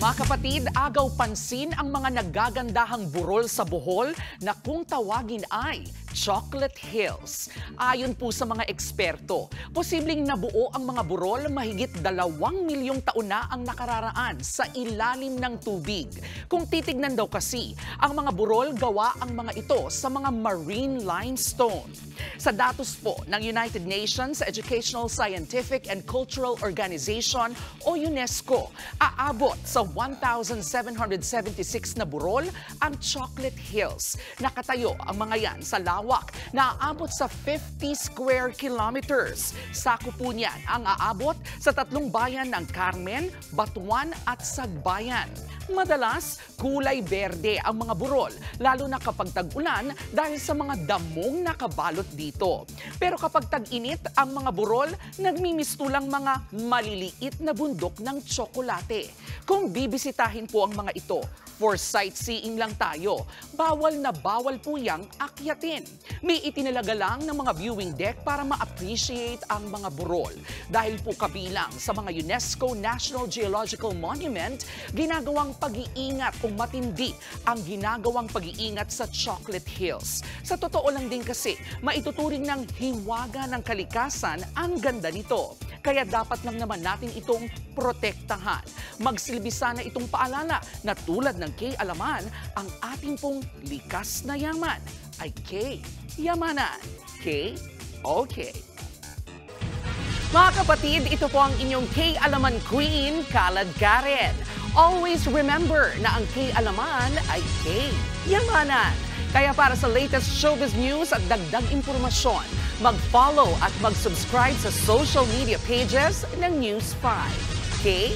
Mga kapatid, agaw pansin ang mga naggagandahang burol sa Bohol na kung tawagin ay Chocolate Hills. Ayon po sa mga eksperto, posibleng nabuo ang mga burol mahigit 2 milyong taon na ang nakararaan sa ilalim ng tubig. Kung titignan daw kasi, ang mga burol gawa ang mga ito sa mga marine limestone. Sa datos po ng United Nations Educational, Scientific and Cultural Organization o UNESCO, aabot sa 1,776 na burol ang Chocolate Hills. Nakatayo ang mga yan sa lawak na aabot sa 50 square kilometers. Sakop po niyan ang aabot sa 3 bayan ng Carmen, Batuan at Sagbayan. Madalas, kulay berde ang mga burol, lalo na kapag tag-ulan dahil sa mga damong nakabalot dito. Pero kapag tag-init, ang mga burol nagmimistulang mga maliliit na bundok ng tsokolate. Kung bibisitahin po ang mga ito, for sightseeing lang tayo, bawal na bawal po yang akyatin. May itinalaga lang ng mga viewing deck para ma-appreciate ang mga burol. Dahil po kabilang sa mga UNESCO National Geological Monument, ginagawang pag-iingat kung matindi ang ginagawang pag-iingat sa Chocolate Hills. Sa totoo lang din kasi, maituturing ng hiwaga ng kalikasan ang ganda nito. Kaya dapat lang naman natin itong protektahan. Magsilbi sana itong paalala na tulad ng K-Alaman, ang ating pong likas na yaman ay K-Yamanan. K-Okay. Mga kapatid, ito po ang inyong K-Alaman Queen, Kalad Karen. Always remember na ang K-Alaman ay K-Yamanan. Kaya para sa latest showbiz news at dagdag impormasyon, mag-follow at mag-subscribe sa social media pages ng News 5. Okay?